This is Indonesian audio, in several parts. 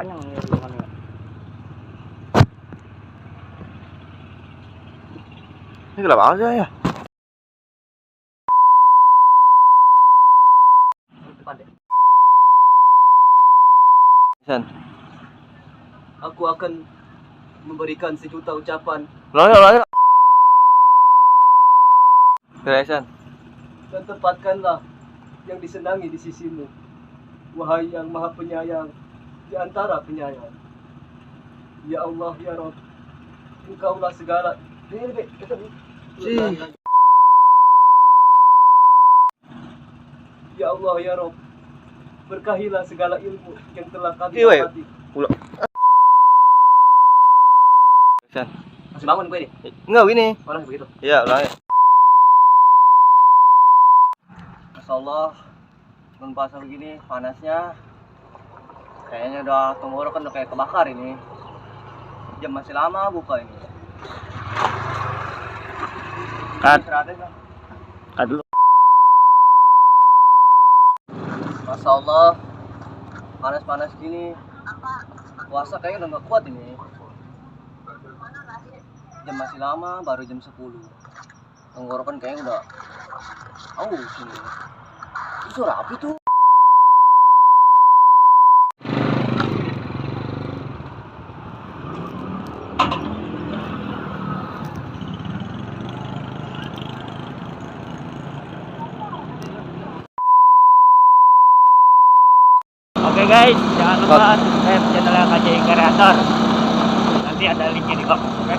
panjang nih ruangannya. Ini gelap aja ya. Depan deh. San. Aku akan memberikan sejuta ucapan Loyo. San. dan tempatkanlah yang disenangi di sisimu, wahai yang maha penyayang di antara penyayang. Ya Allah ya Rabb, Engkaulah segala. Ini Ya Allah ya Rabb, berkahilah segala ilmu yang telah kami dapati. San. Masih bangun gue nih? Enggak gini. Orang begitu. Iya, ulang. Masya Allah, bulan puasa begini panasnya, kayaknya udah tenggorokan udah kayak kebakar ini. Jam masih lama buka ini. Kat. Istirahatnya, Bang. Kat dulu. Masya Allah, panas-panas gini, puasa kayaknya udah nggak kuat ini. Jam masih lama, baru jam 10. Tenggorokan kayaknya udah aus ini. Itu suara api tuh. Oke guys, jangan lupa subscribe channel KJI Kreator. Nanti ada linknya di bawah. Oke.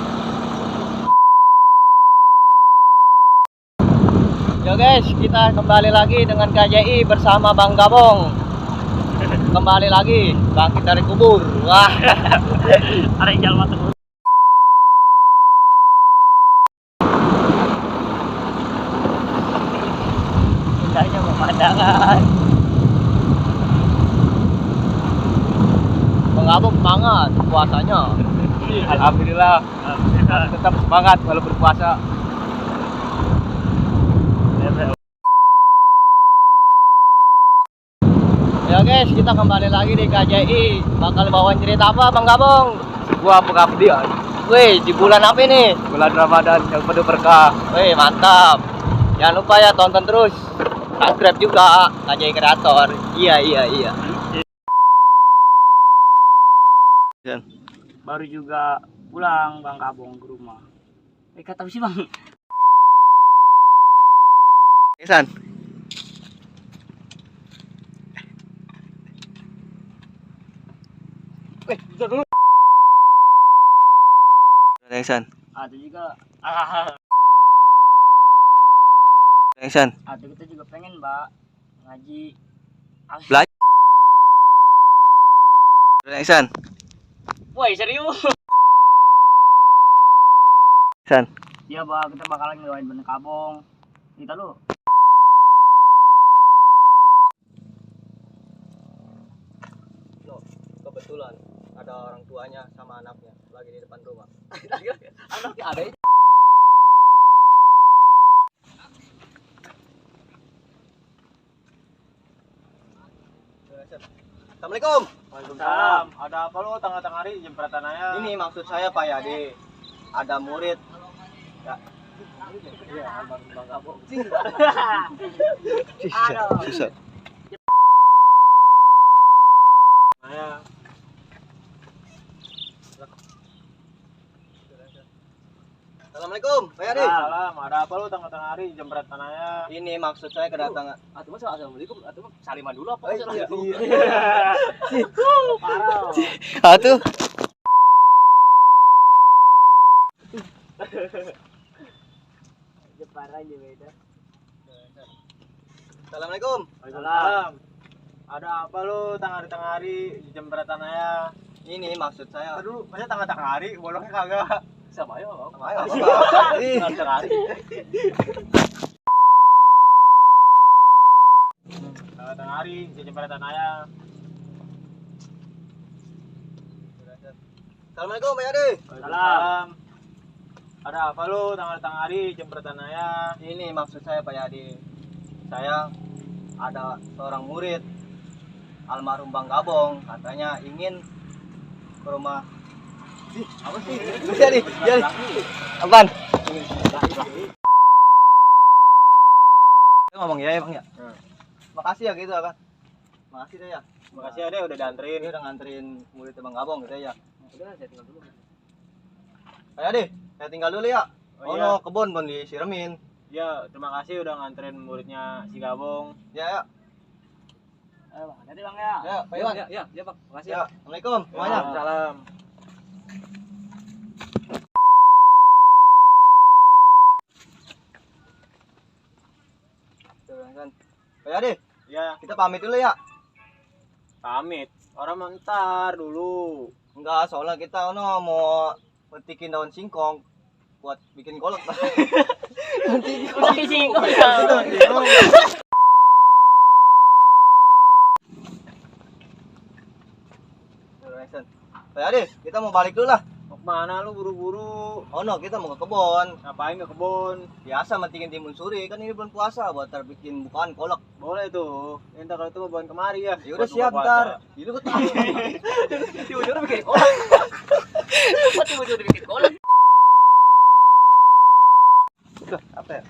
Yo guys, kita kembali lagi dengan KJI bersama Bang Gabong. Kembali lagi, bangkit dari kubur. Wah, Ada yang jalan masuk. Indahnya pemandangan. Bang Gabong semangat puasanya. Alhamdulillah. Tetap semangat walau berpuasa. Ya guys, kita kembali lagi di KJI. Bakal bawain cerita apa Bang Gabong? Sebuah pengabdian. Wih, di bulan apa ini? Bulan Ramadan yang penuh berkah. Wih, mantap. Jangan lupa ya tonton terus. Subscribe juga KJI Kreator. Iya. San. Baru juga pulang Bang Kabong ke rumah. Kata apa sih Bang? San. Bisa dulu. San. Ada juga San. ada kita juga pengen Mbak ngaji. Belajar. San. Woi serius? San. Iya Mbak, kita bakalan ngedoain Bang Kabong. Kita lu. Loh, kebetulan ada orang tuanya sama anaknya lagi di depan rumah. Anaknya ada itu. Assalamualaikum. Waalaikumsalam. Ada apa lu tengah-tengah hari jam pratanaya? Ini maksud saya Pak Yadi. Ada murid. Ya. Iya, Bang Gabong. Susah. Saya Assalamualaikum, Pak Yadi. salam. Ada apa lu tengah-tengah hari jam pratanaya? Ini maksud saya kedatangan. Atuh mas assalamualaikum. Atuh mah saliman dulu apa? Iya. Parah. Atuh. Parah aja beda. Assalamualaikum. Waalaikumsalam. Ada apa lu tengah-tengah hari jam pratanaya? Ini maksud saya. Aduh, masa tengah-tengah hari? Bolongnya kagak. Sama ya Bang. Ayo, Tengah-tengah hari. Tengah-tengah hari jam pratanaya. Assalamualaikum, Pak Yadi. Waalaikumsalam. Ada apa lu tengah-tengah hari jam pratanaya? Ini maksud saya Pak Yadi. Saya ada seorang murid almarhum Bang Gabong, katanya ingin ke rumah. Apa sih? Bisa nih, jadi. Apaan? Ngomong ya emang ya. Makasih ya gitu kan. Makasih deh ya. Makasih ya deh udah dianterin. Udah nganterin murid Bang Gabong gitu ya. Udah, saya tinggal dulu. Ayo deh, saya tinggal dulu ya. Oh, no, kebun bon disiramin. Ya, terima kasih udah nganterin muridnya si Gabong. Ya. Ayo Bang, hati Bang ya. Ya, Pak Iwan. Ya Bang, makasih Ya, Assalamualaikum semuanya. Salam. Ya deh, Ya, kita pamit dulu ya. pamit. Orang mentar dulu. Enggak, soalnya kita mau petikin daun singkong buat bikin golok. Udah singkong. Ya deh, kita mau balik dulu lah. Mau kemana lu buru-buru? Oh no, kita mau ke kebun. Ngapain ke kebun? Biasa metikin timun suri, kan ini bulan puasa buat bikin bukaan kolak. Boleh tuh. Entar kalau itu mau bawain kemari ya. Ya udah Buat siap buka ntar. puasa. Itu gue tahu. Tiba-tiba bikin kolak. Kok tiba-tiba bikin kolak? Apa ya?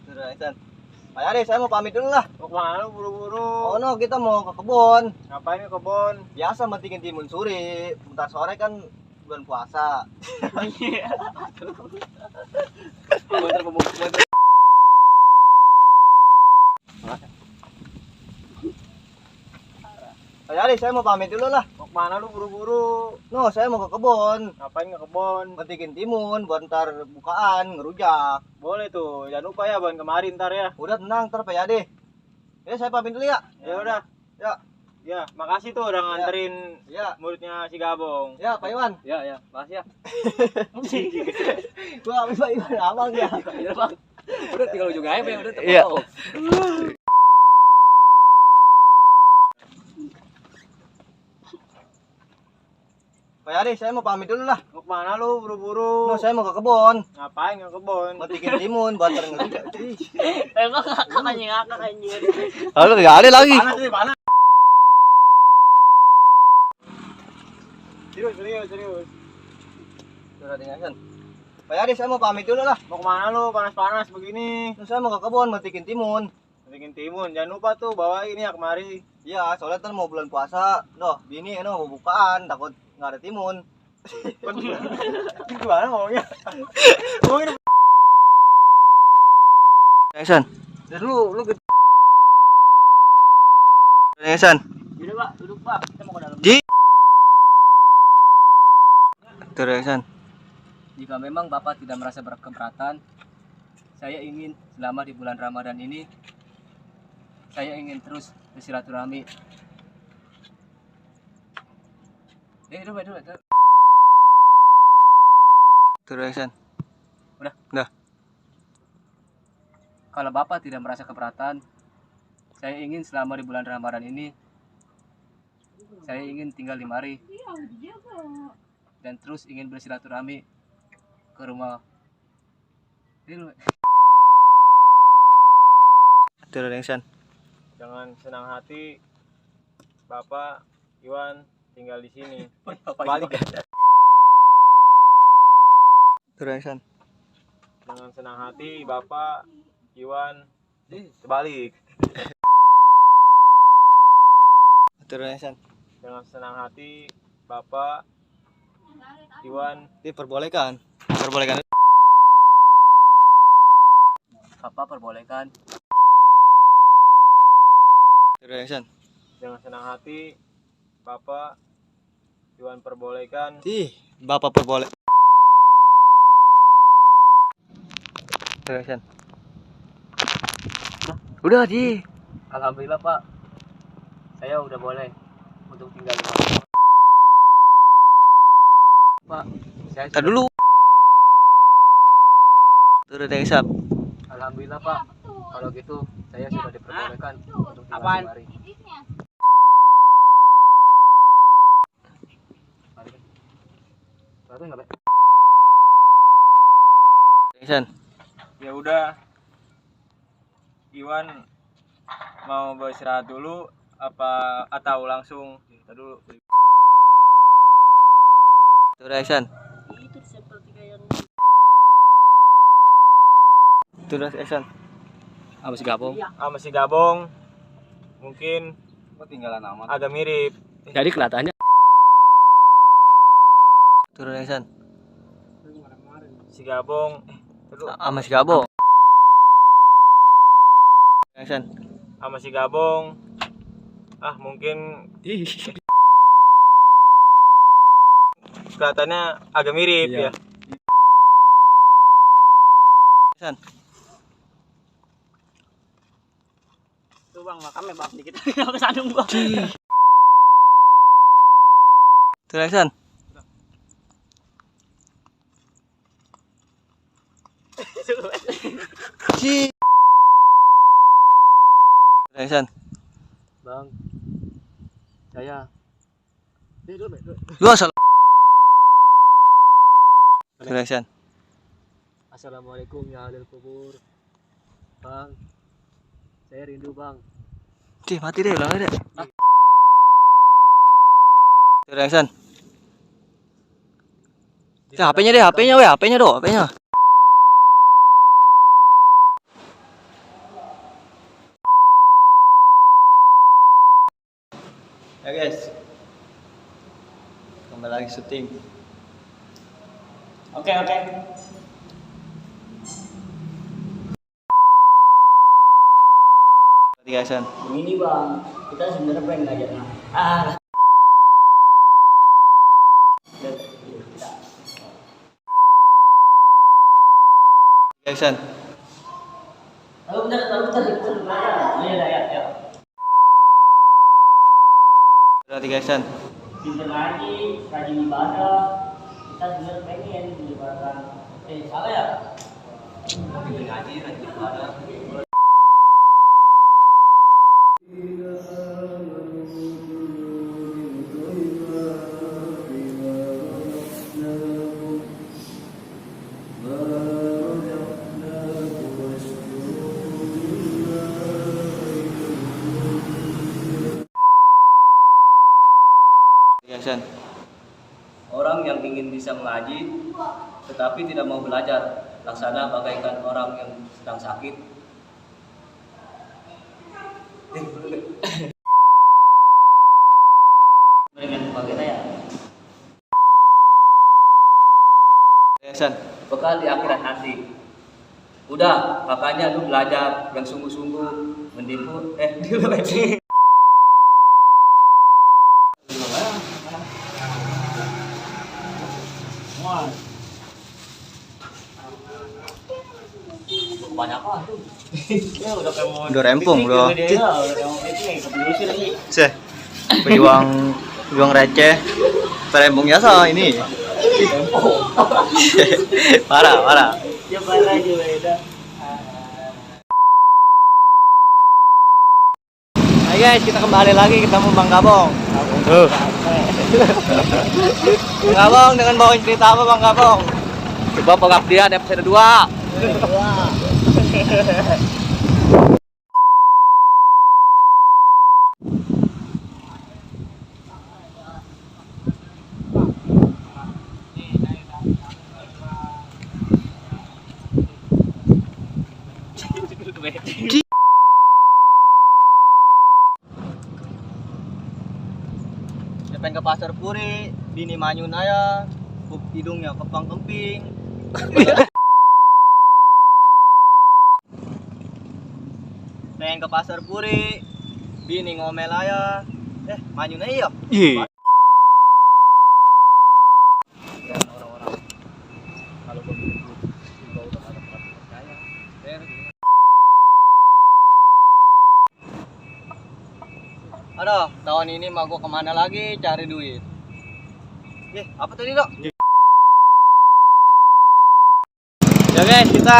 Sudah, Aisan. Pak Yadi, saya mau pamit dulu lah. Mau kemana lu buru-buru? Oh no, kita mau ke kebun. Ngapain ke kebun? Biasa metikin timun suri. Bentar sore kan bulan puasa. Pak Yadi, saya mau pamit dulu lah. Mau kemana lu buru-buru? No, saya mau ke kebun. Ngapain ke kebun? Metikin timun buat ntar bukaan, ngerujak. Boleh tuh. Jangan lupa ya bawain kemari ntar ya. Udah tenang, ntar Pak Yadi. Ya, saya pamit dulu ya. Ya udah. Ya. Ya, makasih tuh udah nganterin Ya. muridnya si Gabong. Ya, Pak Iwan. Ya, makasih ya. Gua habis Pak Iwan abang ya. Ya Bang. Udah tinggal ujung aja Bang, udah Iya. terpotong. Pak Yadi, saya mau pamit dulu lah. Mau kemana lu buru-buru? No, saya mau ke kebun. Ngapain ke kebun? Metikin timun buat ntar ngerujak. Ih, Emang ngakak anjir. Lalu nggak ada lagi. Panas nih, panas. Serius. Sudah tinggalkan. Pak Yadi, saya mau pamit dulu lah. Mau kemana lu panas-panas begini? No, saya mau ke kebun metikin timun. Bikin timun, jangan lupa tuh bawa ini ya kemari. Iya, soalnya kan mau bulan puasa. Noh, bini mau bukaan, takut nggak ada timun. Gimana ngomongnya? Ngomongin Aisan. Dan lu Aisan. Yaudah Pak, duduk Pak. Kita mau ke dalam. Ji. Terus Aisan. Jika memang Bapak tidak merasa keberatan, saya ingin selama di bulan Ramadan ini saya ingin terus bersilaturahmi. Dulu. Terus Aisan. Udah. Kalau Bapak tidak merasa keberatan, saya ingin selama di bulan Ramadan ini saya ingin tinggal di mari dan terus ingin bersilaturahmi ke rumah. Dulu. Terus Aisan. Jangan senang hati, Bapak Iwan tinggal di sini. Balik. Terus Aisan. Jangan senang hati, Bapak Iwan terbalik. Terus Aisan. Jangan senang hati, Bapak Iwan. Diperbolehkan. Bapak perbolehkan. Terus Aisan. Jangan senang hati, Bapak Iwan perbolehkan. Bapak perboleh. Terus Aisan. Udah, Ji. Alhamdulillah Pak, saya udah boleh untuk tinggal di rumah. Pak, saya Tar dulu. Terus Aisan. Alhamdulillah Pak, kalau gitu saya sudah diperbolehkan untuk tinggal Apaan? di mari. Aisan. Ya udah, Iwan mau beristirahat dulu apa atau langsung? Tadi dulu. Turun action. Itu seperti kayak yang Turun action. Masih gabung. Masih gabung. Mungkin Ketinggalan amat. agak mirip. Jadi kelihatannya Turun action. Si gabung. Masih gabung. Action. Masih gabung. Mungkin kelihatannya agak mirip Iya. ya. Action. tuh bang, makamnya bang dikit. Aku sandung gua. Turun action. Turun action. Bang. Saya. Lu asal. Turun action. Assalamualaikum ya ahlul kubur. Bang. Saya rindu, Bang. Mati deh, ulang deh. Turun action. HP-nya deh, HP-nya weh, HP-nya doh, HP-nya. Ya guys, kembali lagi syuting. Oke. Tiga action. Ini bang, kita sebenarnya pengen ngajak Tiga action. Tahu bentar. Ya. Tiga action. Pinter lagi, rajin ibadah. Kita sebenarnya pengen menyebarkan. Salah ya? Pinter ngaji, rajin ibadah. Orang yang ingin bisa mengaji tetapi tidak mau belajar, laksana bagaikan orang yang sedang sakit. Dengan kita ya. Action. Bekal di akhirat nanti. Udah, makanya lu belajar yang sungguh-sungguh menipu Banyak apa tuh? Ya udah kayak mau Udah rempong bro. udah kayak mau meeting kepedulisin lagi. Ceh, pejuang receh, terembung biasa ini. Parah. Ya parah juga beda. Hai guys, kita kembali lagi ketemu Bang Gabong. Bang Gabong dengan bawain cerita apa Bang Gabong? Coba pengabdian episode 2. Pengen ke pasar Puri, bini manyun aya, hidungnya kepang kemping. Pengen ke pasar Puri, bini ngomel aya, manyun aya. Iya. Orang-orang kalau pemilik juga udah ada percaya. Aduh, tahun ini mau gua kemana lagi cari duit? Apa tadi dok? Ya guys, kita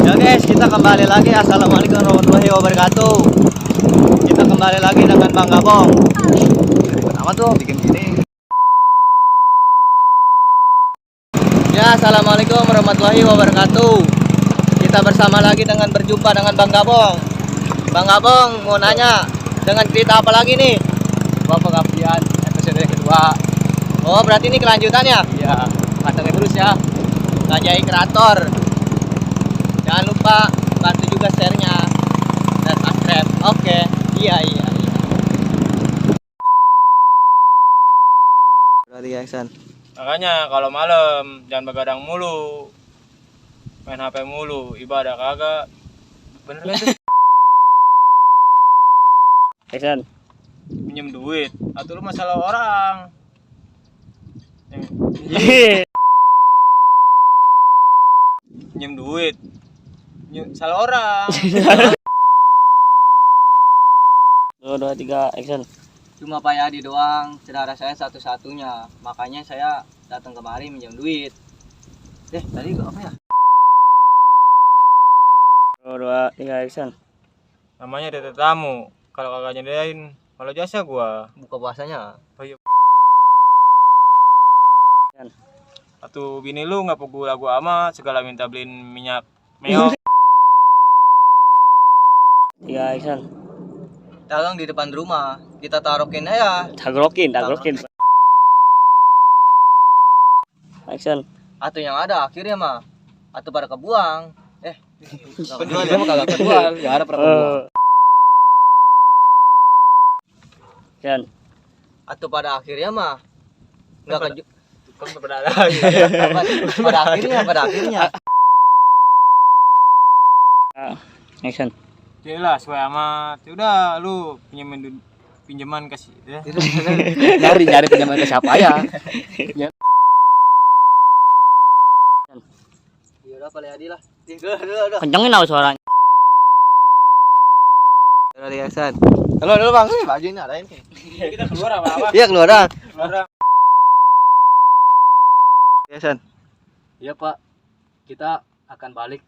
Ya guys, kita kembali lagi. Assalamualaikum warahmatullahi wabarakatuh. Kita kembali lagi dengan Bang Gabong. Kenapa tuh bikin gini? Ya, assalamualaikum warahmatullahi wabarakatuh. Kita bersama lagi dengan berjumpa dengan Bang Gabong. Bang Gabong mau nanya, dengan cerita apa lagi nih? Sebuah pengabdian episode yang kedua. Oh, berarti ini kelanjutannya. Iya, pantengin terus ya. Ngajai kreator. Jangan lupa bantu juga share-nya dan subscribe. Oke. Iya. Berarti Aksan. Makanya kalau malam jangan begadang mulu, main HP mulu, ibadah kagak. Bener kan tuh? Aksan. Pinjem duit atau lu masalah orang. Pinjem duit, salah orang. 2, 3, action. Cuma Pak Yadi doang, saudara saya satu-satunya. Makanya saya datang kemari minjam duit. Tadi apa ya? 2, 3, action. Namanya ada tamu. Kalau kagak nyediain, malah jasa gua. Buka puasanya. Oh iya. Yan. Atau bini lu nggak pegul lagu amat, segala minta beliin minyak meong. 3, action. Dagang di depan rumah, kita taruhin aja. Tagrokin. Action. Atau yang ada akhirnya mah, atau pada kebuang. Bener dia mah kagak kebuang, enggak ada pernah kebuang. Action. Atau pada akhirnya mah nggak keju. Kan berbeda lagi. pada akhirnya. Action. Jelas, sesuai amat. Ya udah, lu pinjaman kasih ya. Nyari pinjaman ke siapa ya? Ya udah Pak Yadi lah. Udah. Kencengin lah suaranya. Udah Aksan. Halo Bang, bajunya ada ini. Kita keluar apa-apa. Iya keluar dah. Keluar. Aksan. Iya Pak, kita akan balik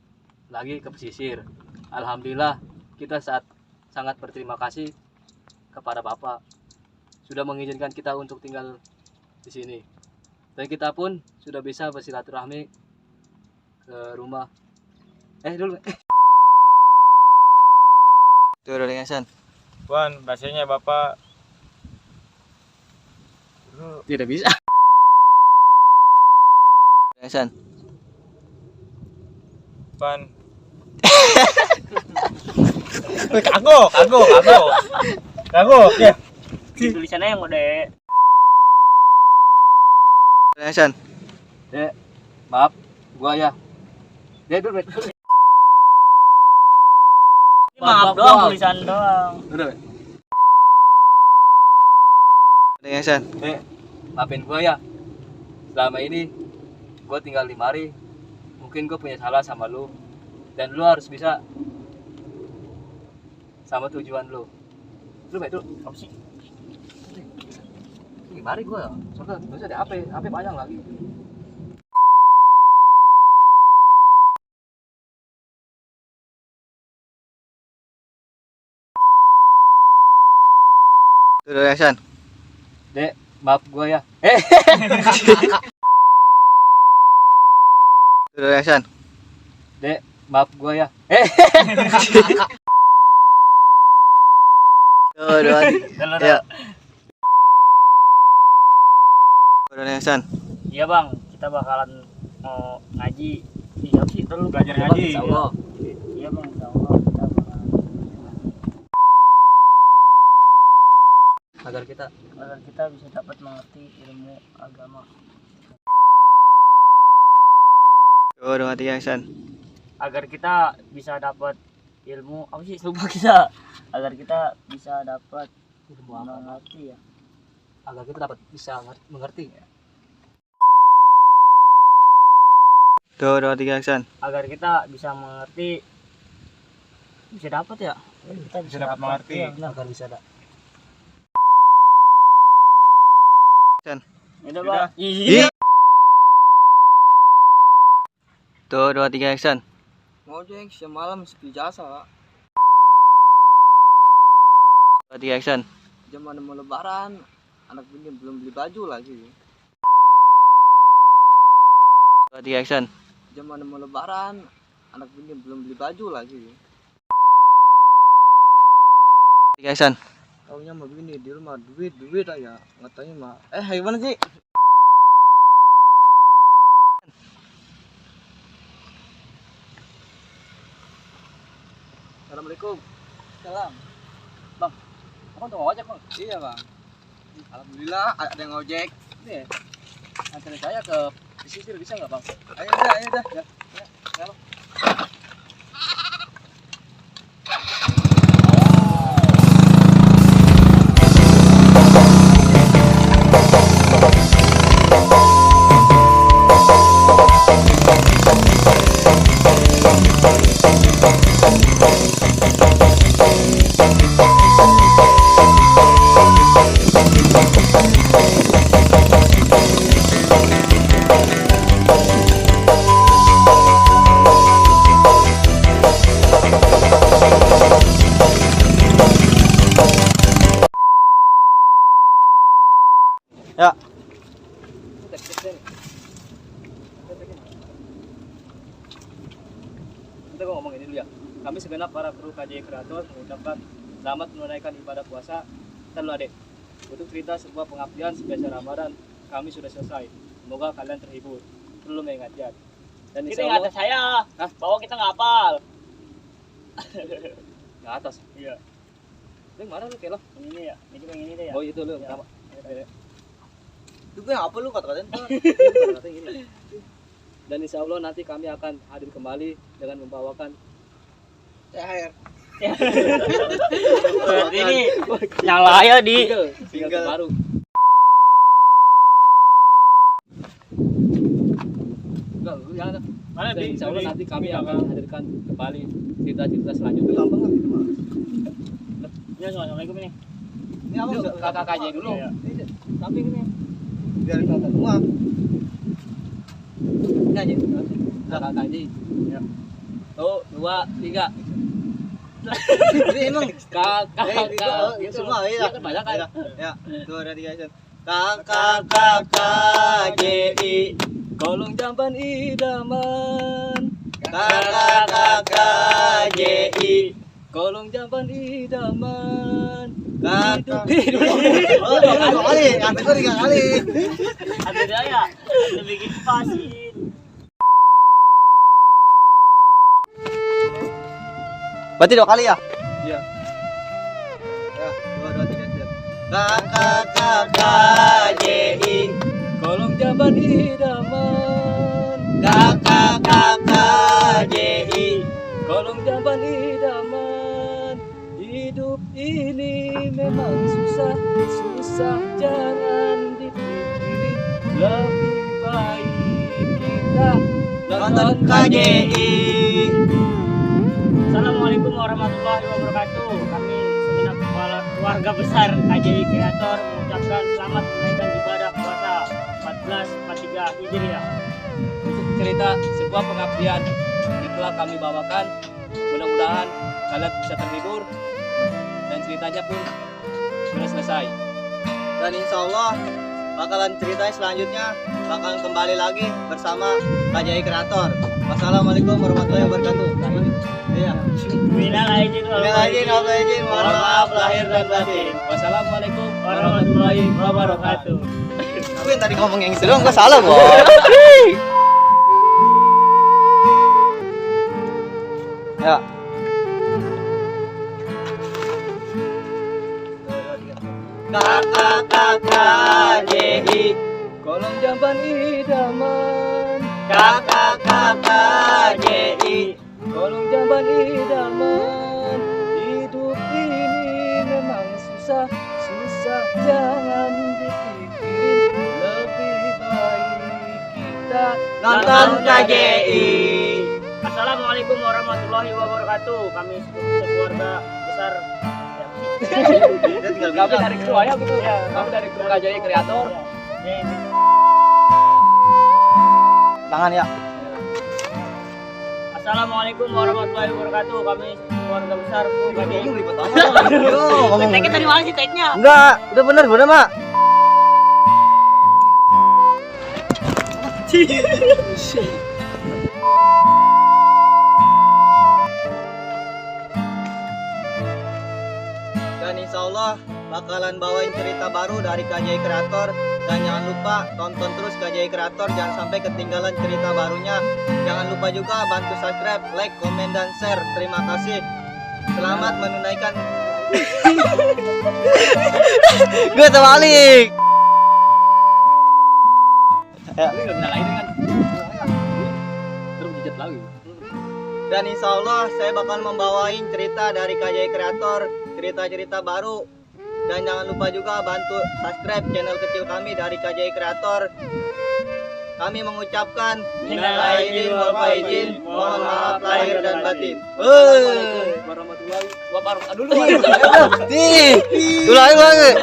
lagi ke pesisir. Alhamdulillah kita sangat berterima kasih kepada Bapak sudah mengizinkan kita untuk tinggal di sini. Dan kita pun sudah bisa bersilaturahmi ke rumah. Dulu. Tuh udah Aksan. Wan, bahasanya Bapak Tidak bisa. Aksan. Wan. Kago. Ya. Tulisannya yang udah. Aksan. Maaf, gua ya. Dulu. Maaf doang, tulisan doang. Udah. Aksan. Maafin gua ya. Selama ini gua tinggal di mari. Mungkin gua punya salah sama lu. Dan lu harus bisa sama tujuan lu. Lu baik dulu. Apa sih? Mari gua. Soalnya bisa ada HP panjang lagi. Tuh udah Aksan. Dek, maaf gua ya. Tuh udah Aksan. Dek, maaf gua ya. Tuh udah. Ya. Udah Aksan. Iya bang, kita bakalan mau ngaji. Iya sih, terus Belajar ngaji. Insyaallah. Iya bang, insyaallah kita bakalan Agar kita bisa dapat mengerti ilmu agama. Tuh udah mati Aksan. Agar kita bisa dapat ilmu apa sih lupa kita. Agar kita bisa dapat mengerti ya. agar kita dapat bisa mengerti. Tuh udah mati Aksan. Agar kita bisa mengerti, bisa dapat ya. Kita Bisa dapat mengerti. ya, benar. Agar bisa Udah Pak. Iya. Tuh 2 3 Aksan. Ngojek semalam sepi jasa. 2 3 Aksan. Zaman mau lebaran, anak bini belum beli baju lagi. 2 3 Aksan. Zaman mau lebaran, anak bini belum beli baju lagi. 3 Aksan. katanya mah begini di rumah duit aja katanya mah gimana sih? Assalamualaikum. Salam. Bang, abang tuh mau ojek bang? Iya bang. Alhamdulillah ada yang ngojek. Nih, anterin saya ke pesisir bisa nggak bang? Ayo dah. Ya, ya bang. Ya. Kita ngomong ini dulu ya. Kami segenap para kru KJI Kreator mengucapkan selamat menunaikan ibadah puasa. Dan lu adek, untuk cerita sebuah pengabdian spesial Ramadan kami sudah selesai. Semoga kalian terhibur. Perlu mengingatkan. Dan Kita insya yang Allah atas saya. Hah? Bahwa kita nggak hafal. ke atas. Iya. Lu mana lu kelo? Yang ini ya. Ini juga yang ini deh ya. Oh itu lu. Ya. Sama. Itu gue apa lu kata-katain? Katanya gini. Dan insya Allah nanti kami akan hadir kembali dengan membawakan THR. Ini nyala ya di. single terbaru. Enggak, lu jangan. Mana Dan di? insya Allah nanti kami akan hadirkan kembali cerita-cerita selanjutnya. Gampang lah gitu mah. Ya, assalamualaikum ini. Ini apa Yuk, kakak aja dulu. Iya. Samping ini. Biar kata semua. Ini aja. Kakak aja. Ya. Tuh, 2, 3. Ini emang Kakak. itu semua ya. Kan banyak kan. Ya, 2 3 kakak KJI Kolong jamban idaman. kakak KJI Kolong jamban idaman. kakak oh 2 kali kata gue 3 kali Ada daya. Ada bikin pasin. Berarti 2 kali ya? Iya. ya 2 3 kakak KJI Kolong jamban idaman. kakak KJI Kolong jamban idaman. Hidup ini memang susah, jangan dipikirin. Lebih baik kita nonton KJI. Assalamualaikum warahmatullahi wabarakatuh. Kami segenap keluarga besar KJI Kreator mengucapkan selamat menunaikan ibadah puasa 1443 Hijriah. Untuk cerita sebuah pengabdian yang telah kami bawakan. Mudah-mudahan kalian bisa terhibur dan ceritanya pun sudah selesai. Dan insya Allah bakalan ceritanya selanjutnya bakalan kembali lagi bersama KJI Kreator. Wassalamualaikum warahmatullahi wabarakatuh. Iya. Minal aidin wal faizin. Mohon maaf lahir dan batin. Wassalamualaikum Warahmatullahi wabarakatuh. Aku yang tadi ngomong yang seru enggak salah, Bos. Ya. Kakak KJI kolong jamban idaman. kakak KJI Kolong jamban idaman. Hidup ini memang susah, jangan dipikirin. Lebih baik kita nonton KJI. Assalamualaikum warahmatullahi wabarakatuh. Kami sekeluarga besar. Kami dari kru ayam gitu ya. Kami dari kru KJI Kreator. Tangan ya. Assalamualaikum warahmatullahi wabarakatuh. Kami keluarga besar KJI. Ribet amat. Yo, ngomong. Kita di mana sih tag-nya? Enggak, udah bener, Mak. Dan insya Allah bakalan bawain cerita baru dari KJI Kreator. Dan jangan lupa tonton terus KJI Kreator, jangan sampai ketinggalan cerita barunya. Jangan lupa juga bantu subscribe, like, komen, dan share. Terima kasih. Selamat menunaikan. Gue terbalik. Tapi nggak bisa lain kan. Terus dijet lagi. Dan insya Allah saya bakal membawain cerita dari KJI Kreator, cerita-cerita baru. Dan jangan lupa juga bantu subscribe channel kecil kami dari KJI Kreator. Kami mengucapkan minal aidin wal faizin, mohon maaf lahir dan batin. Assalamualaikum warahmatullahi wabarakatuh. Dulu. Ulangi banget.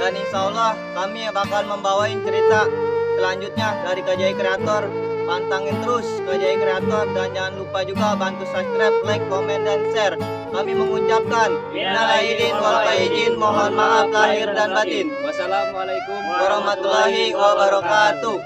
Dan insya Allah kami bakal membawain cerita selanjutnya dari KJI Kreator. Pantangin terus KJI Kreator dan jangan lupa juga bantu subscribe, like, komen, dan share. Kami mengucapkan minal aidin wal faizin, mohon maaf lahir dan batin. Wassalamualaikum Warahmatullahi wabarakatuh.